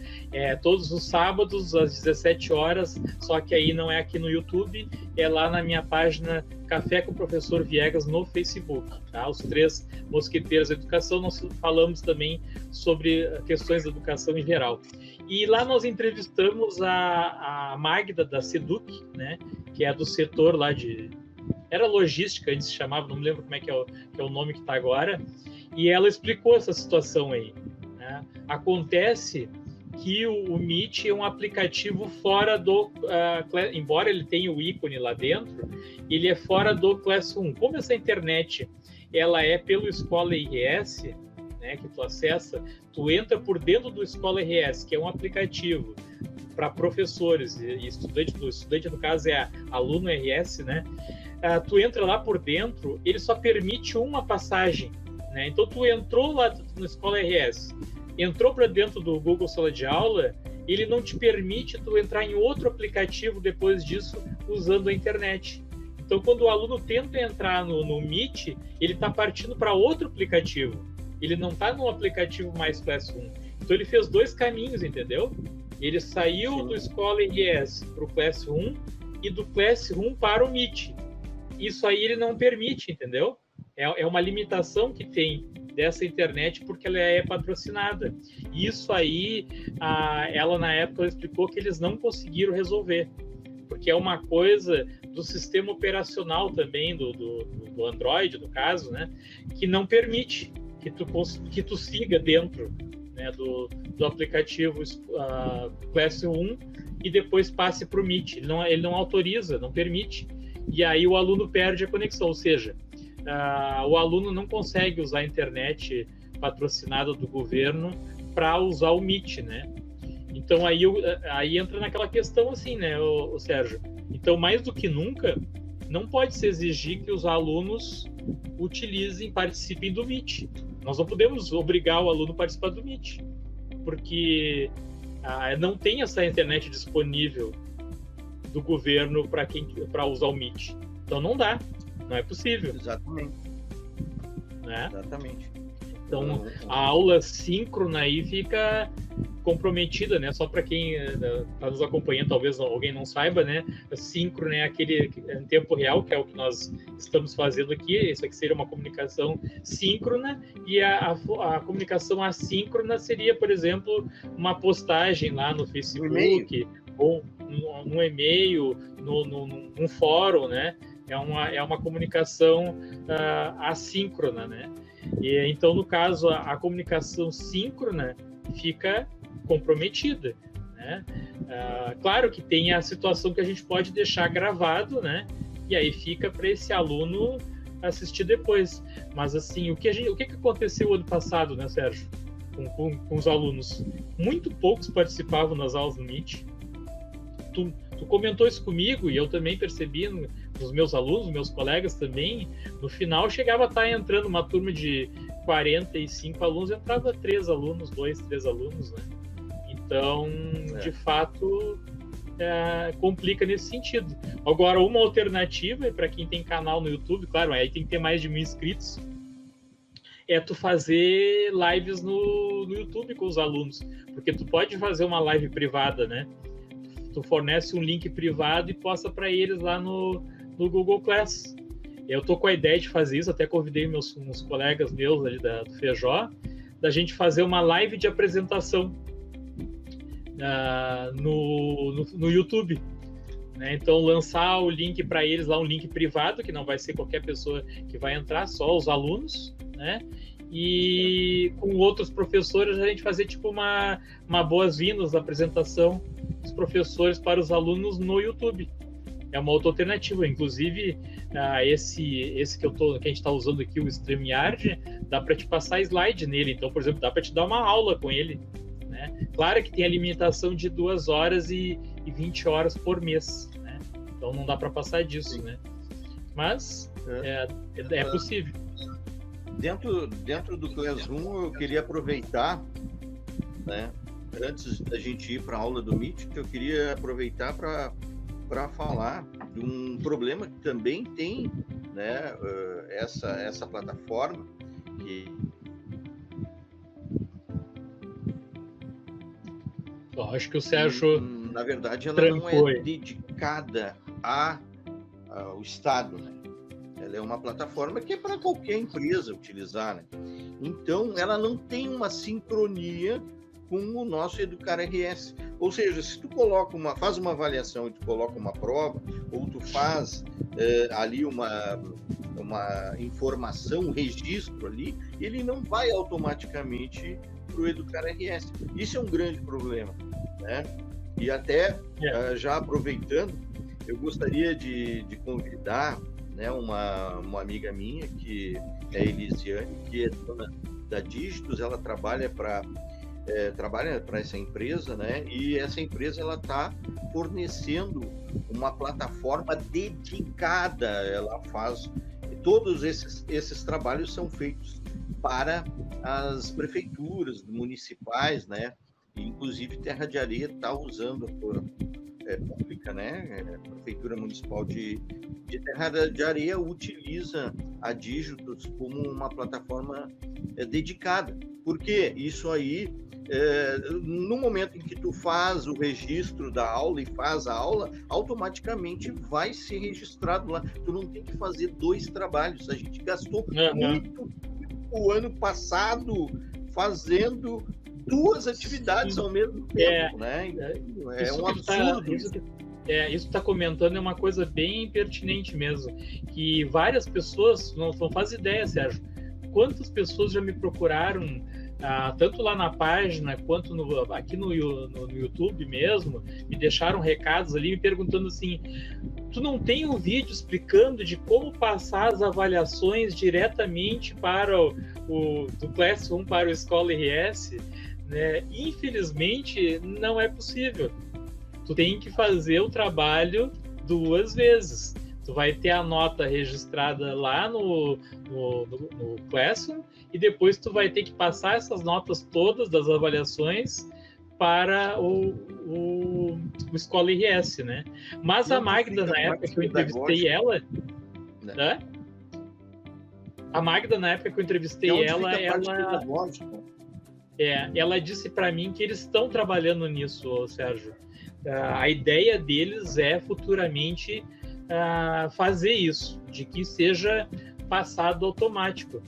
Todos os sábados às 17 horas, só que aí não é aqui no YouTube, é lá na minha página Café com o professor Viegas no Facebook, tá? Os 3 Mosqueteiros da Educação, nós falamos também sobre questões da educação em geral. E lá nós entrevistamos a Magda da Seduc, né, que é do setor lá era logística, antes se chamava, não me lembro como é que é o nome que está agora, e ela explicou essa situação aí, né? Acontece que o Meet é um aplicativo fora do... embora ele tenha o ícone lá dentro, ele é fora do Classroom. Como essa internet ela é pelo Escola RS, né, que tu acessa, tu entra por dentro do Escola RS, que é um aplicativo para professores e estudante, no caso é aluno RS, né? Tu entra lá por dentro, ele só permite uma passagem, né? Então tu entrou lá no Escola RS, entrou para dentro do Google Sala de Aula, ele não te permite tu entrar em outro aplicativo depois disso usando a internet. Então, quando o aluno tenta entrar no Meet, ele está partindo para outro aplicativo. Ele não está no aplicativo mais Classroom. Então, ele fez 2 caminhos, entendeu? Ele saiu do Escola RS para o Classroom e do Classroom para o Meet. Isso aí ele não permite, entendeu? É uma limitação que tem dessa internet porque ela é patrocinada. Isso aí, ela na época explicou que eles não conseguiram resolver, porque é uma coisa do sistema operacional também, do Android, no caso, né, que não permite que tu siga dentro, né, do aplicativo Classroom e depois passe para o Meet. Ele não autoriza, não permite. e aí o aluno perde a conexão, ou seja, o aluno não consegue usar a internet patrocinada do governo para usar o Meet, né? Então aí entra naquela questão assim, né, o Sérgio? Então, mais do que nunca, não pode se exigir que os alunos participem do Meet. Nós não podemos obrigar o aluno a participar do Meet, porque não tem essa internet disponível do governo para usar o Meet. Então não dá, não é possível. Exatamente. Né? Exatamente. Então a aula síncrona aí fica comprometida, né? Só para quem está nos acompanhando, talvez alguém não saiba, né? Síncrono é aquele em tempo real, que é o que nós estamos fazendo aqui. Isso aqui seria uma comunicação síncrona, e a comunicação assíncrona seria, por exemplo, uma postagem lá no Facebook, ou num e-mail, num fórum, né? É uma comunicação assíncrona, né? E então, no caso, a comunicação síncrona fica comprometida, né? Claro que tem a situação que a gente pode deixar gravado, né? E aí fica para esse aluno assistir depois. Mas assim, o que aconteceu ano passado, né, Sérgio? Com os alunos, muito poucos participavam nas aulas do Meet. Tu comentou isso comigo e eu também percebi nos meus alunos, meus colegas também. No final chegava a estar entrando uma turma de 45 alunos, entrava 3 alunos, 2, 3 alunos, né? Então, de fato, complica nesse sentido. Agora, uma alternativa para quem tem canal no YouTube, claro, aí tem que ter mais de 1.000 inscritos, é tu fazer lives no YouTube com os alunos, porque tu pode fazer uma live privada, né? Tu fornece um link privado e posta para eles lá no Google Class. Eu tô com a ideia de fazer isso, até convidei uns colegas meus ali do Feijó, da gente fazer uma live de apresentação no YouTube, né? Então lançar o link para eles lá, um link privado, que não vai ser qualquer pessoa que vai entrar, só os alunos, né? E com outros professores a gente fazer tipo uma boas-vindas da apresentação dos professores para os alunos no YouTube. É uma outra alternativa. Inclusive, esse que a gente está usando aqui, o StreamYard, dá para te passar slide nele. Então, por exemplo, dá para te dar uma aula com ele, né? Claro que tem a limitação de 2 horas e 20 horas por mês, né? Então não dá para passar disso, né? Mas é possível. Dentro do Classroom, eu queria aproveitar, né? Antes da gente ir para a aula do Meet, eu queria aproveitar para falar de um problema que também tem, né, essa plataforma, que acho que o Sérgio, na verdade, ela não é dedicada ao Estado, né? Ela é uma plataforma que é para qualquer empresa utilizar, né? Então, ela não tem uma sincronia com o nosso Educar RS. Ou seja, se tu faz uma avaliação e tu coloca uma prova, ou tu faz ali uma informação, um registro ali, ele não vai automaticamente para o Educar RS. Isso é um grande problema, né? E até, já aproveitando, eu gostaria de convidar, né, uma amiga minha, que é a Elisiane, que é dona da Dígitos. Ela trabalha para essa empresa, né? E essa empresa ela está fornecendo uma plataforma dedicada. Ela faz todos esses trabalhos são feitos para as prefeituras municipais, né? E, inclusive Terra de Areia está usando pública, né? A prefeitura municipal de Terra de Areia utiliza a Dígitos como uma plataforma dedicada. Porque isso aí, no momento em que tu faz o registro da aula e faz a aula, automaticamente vai ser registrado lá. Tu não tem que fazer 2 trabalhos. A gente gastou muito o ano passado fazendo 2 atividades ao mesmo tempo, né? É um absurdo. Isso que está comentando é uma coisa bem pertinente mesmo, que várias pessoas não fazem ideia, Sérgio. Quantas pessoas já me procuraram, tanto lá na página quanto aqui no YouTube mesmo, me deixaram recados ali me perguntando assim: tu não tem um vídeo explicando de como passar as avaliações diretamente para do Classroom para o Escola RS, né? Infelizmente, não é possível. Tu tem que fazer o trabalho 2 vezes. Tu vai ter a nota registrada lá no Classroom e depois tu vai ter que passar essas notas todas das avaliações para o Escola RS, né? Mas a Magda, na época que eu entrevistei ela... Né? A Magda, na época que eu entrevistei ela disse para mim que eles estão trabalhando nisso, Sérgio. A ideia deles é futuramente fazer isso, de que seja passado automático.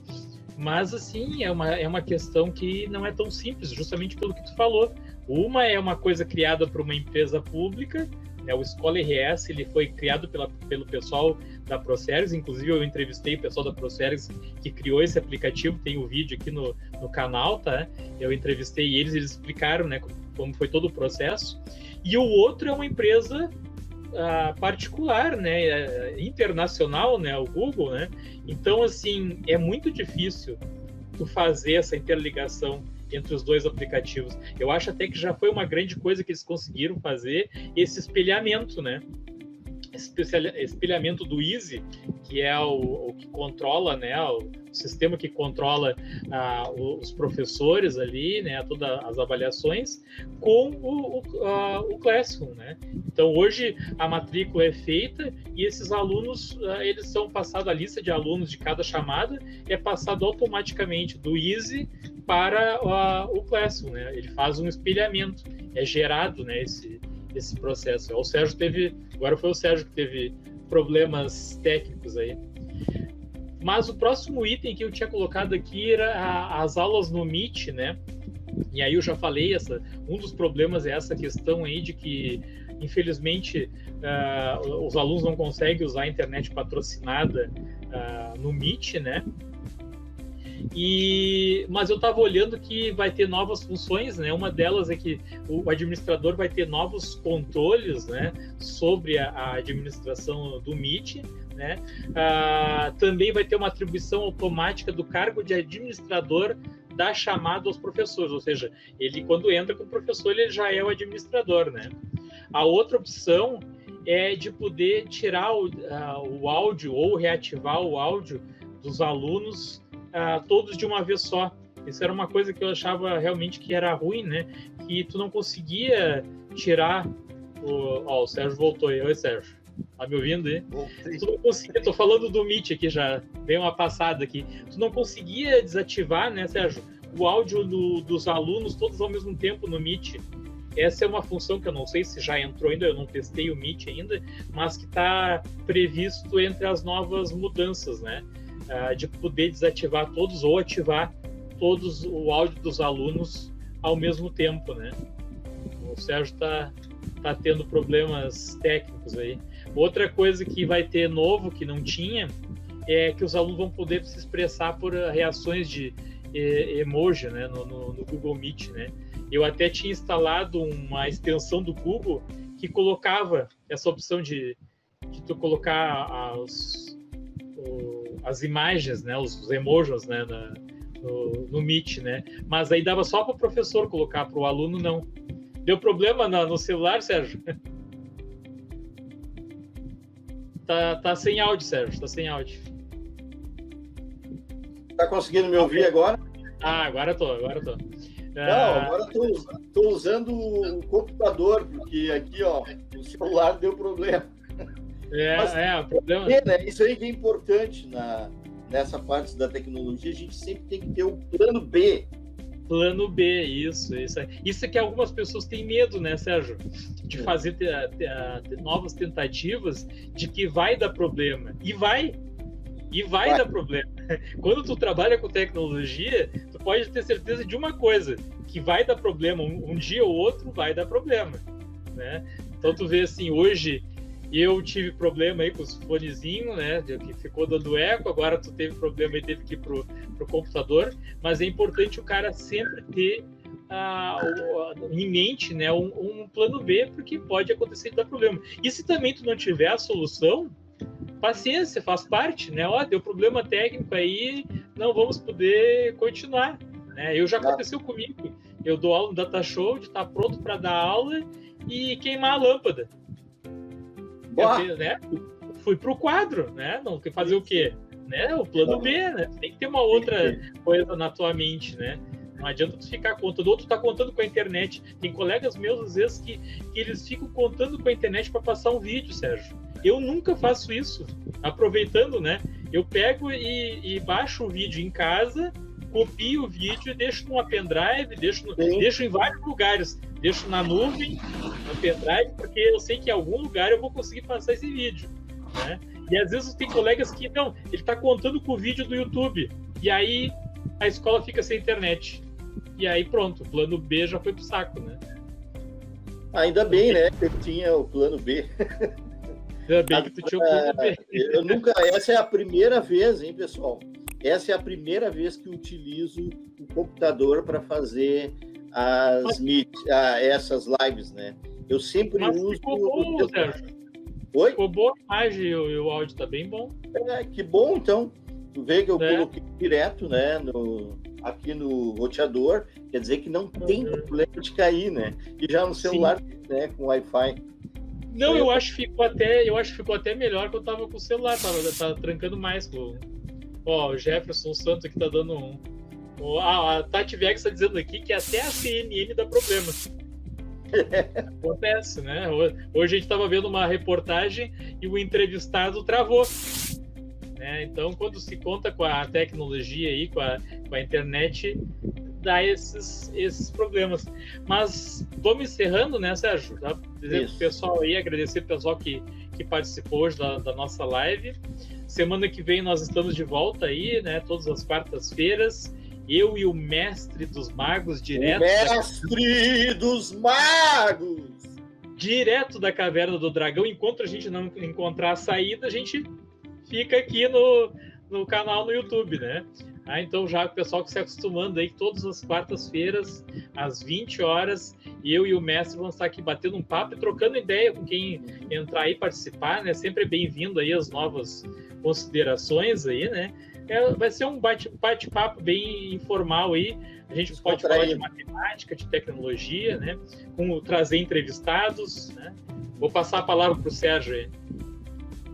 Mas, assim, é uma questão que não é tão simples, justamente pelo que tu falou. Uma é uma coisa criada por uma empresa pública, né? O Escola RS ele foi criado pelo pessoal da Proceres, inclusive eu entrevistei o pessoal da Proceres que criou esse aplicativo, tem o vídeo aqui no canal, tá? Eu entrevistei eles explicaram, né, como foi todo o processo. E o outro é uma empresa particular, né, internacional, né, o Google, né? Então, assim, é muito difícil tu fazer essa interligação entre os dois aplicativos. Eu acho até que já foi uma grande coisa que eles conseguiram fazer, esse espelhamento, né? Espelhamento do Easy, que é o que controla, né, o sistema que controla os professores ali, né, todas as avaliações, com o Classroom, né? Então, hoje, a matrícula é feita e esses alunos, eles são passados, a lista de alunos de cada chamada é passado automaticamente do Easy para o Classroom, né? Ele faz um espelhamento, é gerado, né, esse processo. Agora foi o Sérgio que teve problemas técnicos aí. Mas o próximo item que eu tinha colocado aqui era as aulas no Meet, né? E aí eu já falei, um dos problemas é essa questão aí de que, infelizmente, os alunos não conseguem usar a internet patrocinada no Meet, né? Mas eu estava olhando que vai ter novas funções, né? Uma delas é que o administrador vai ter novos controles, né, sobre a administração do Meet, né? Também vai ter uma atribuição automática do cargo de administrador da chamada aos professores, ou seja, ele quando entra com o professor ele já é o administrador, né? A outra opção é de poder tirar o áudio ou reativar o áudio dos alunos todos de uma vez só. Isso era uma coisa que eu achava realmente que era ruim, né? Que tu não conseguia tirar o Sérgio voltou aí. Oi, Sérgio. Tá me ouvindo aí? Tu não conseguia, tô falando do Meet aqui já, dei uma passada aqui. Tu não conseguia desativar, né, Sérgio, o áudio dos alunos todos ao mesmo tempo no Meet. Essa é uma função que eu não sei se já entrou ainda, eu não testei o Meet ainda, mas que está previsto entre as novas mudanças, né? De poder desativar todos ou ativar todos o áudio dos alunos ao mesmo tempo, né? O Sérgio tá tendo problemas técnicos aí. Outra coisa que vai ter novo, que não tinha, é que os alunos vão poder se expressar por reações de emoji, né? No Google Meet, né? Eu até tinha instalado uma extensão do Google que colocava essa opção de tu colocar as imagens, né, os emojis, né, no Meet, né? Mas aí dava só para o professor colocar, para o aluno não. Deu problema no celular, Sérgio? Tá sem áudio, Sérgio, tá sem áudio. Tá conseguindo me ouvir agora? Agora tô. Não, agora tô usando o computador, porque aqui, ó, o celular deu problema. O problema. Né? Isso aí que é importante nessa parte da tecnologia, a gente sempre tem que ter o plano B. Plano B, isso. Isso é que algumas pessoas têm medo, né, Sérgio? De fazer novas tentativas de que vai dar problema. E vai dar problema. Quando tu trabalha com tecnologia, tu pode ter certeza de uma coisa, que vai dar problema. Um dia ou outro vai dar problema, né? Então tu vê assim, hoje eu tive problema aí com os fonezinhos, né, que ficou dando eco, agora tu teve problema e teve que ir pro computador, mas é importante o cara sempre ter em mente, né, um plano B, porque pode acontecer de dar problema. E se também tu não tiver a solução, paciência, faz parte, né? Deu problema técnico aí, não vamos poder continuar. Né? Já aconteceu comigo. Eu dou aula no Data Show, de estar pronto para dar aula e queimar a lâmpada. Né? Fui para o quadro, né? Não tem que fazer o quê? Né? O plano B, né? Tem que ter uma outra coisa na tua mente, né? Não adianta tu ficar contando. Ou tu tá contando com a internet. Tem colegas meus, às vezes, que eles ficam contando com a internet para passar um vídeo, Sérgio. Eu nunca faço isso. Aproveitando, né? Eu pego e baixo o vídeo em casa, copio o vídeo e deixo numa pendrive, deixo em vários lugares. Deixo na nuvem, no pendrive, porque eu sei que em algum lugar eu vou conseguir passar esse vídeo, né? E às vezes tem colegas que, não, ele tá contando com o vídeo do YouTube. E aí a escola fica sem internet. E aí pronto, o plano B já foi pro saco, né? Ainda bem, né? Que tinha o plano B. Ainda bem que tu tinha o plano B. Essa é a primeira vez, hein, pessoal? Essa é a primeira vez que eu utilizo o computador para fazer essas lives, né? Eu sempre uso... Ficou bom, Sérgio. Oi? Ficou boa a imagem e o áudio tá bem bom. Que bom, então. Tu vê que eu coloquei direto, né, aqui no roteador, quer dizer que não tem problema de cair, né? E já no celular, né, com Wi-Fi. Não, eu acho que ficou até melhor que eu tava com o celular, tava trancando mais. O Jefferson Santos aqui tá dando a Tati Vegas tá dizendo aqui que até a CNN dá problema. Acontece, né? Hoje a gente tava vendo uma reportagem e o entrevistado travou. Então, quando se conta com a tecnologia aí, com a internet, dá esses problemas. Mas vamos encerrando, né, Sérgio? Tá? Dizer pro pessoal aí, agradecer o pessoal que participou hoje da nossa live. Semana que vem nós estamos de volta aí, né? Todas as quartas-feiras. Eu e o Mestre dos Magos, direto da Caverna do Dragão. Enquanto a gente não encontrar a saída, a gente fica aqui no canal no YouTube, né? Então já o pessoal que se acostumando aí, todas as quartas-feiras, às 20 horas, eu e o Mestre vamos estar aqui batendo um papo e trocando ideia com quem entrar aí participar, né? Sempre é bem-vindo aí as novas considerações aí, né? Vai ser um bate-papo bem informal aí. A gente pode falar de matemática, de tecnologia, né? Trazer entrevistados, né? Vou passar a palavra para o Sérgio aí.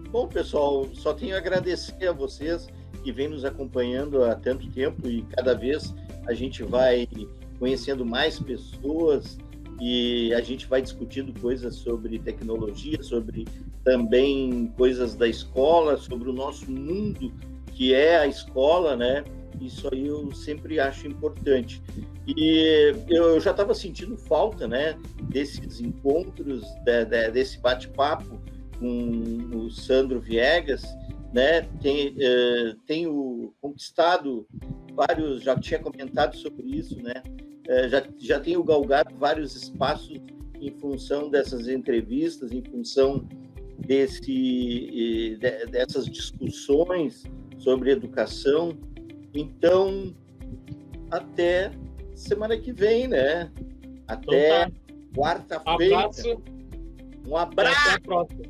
Bom, pessoal, só tenho a agradecer a vocês que vêm nos acompanhando há tanto tempo e cada vez a gente vai conhecendo mais pessoas e a gente vai discutindo coisas sobre tecnologia, sobre também coisas da escola, sobre o nosso mundo que é a escola, né? Isso aí eu sempre acho importante. E eu já estava sentindo falta, né, desses encontros, desse bate-papo com o Sandro Viegas, né? Tenho conquistado vários, já tinha comentado sobre isso, né? Já tenho galgado vários espaços em função dessas entrevistas, em função dessas discussões sobre educação. Então, até semana que vem, né? Até quarta-feira. Abraço. Um abraço. Até a próxima.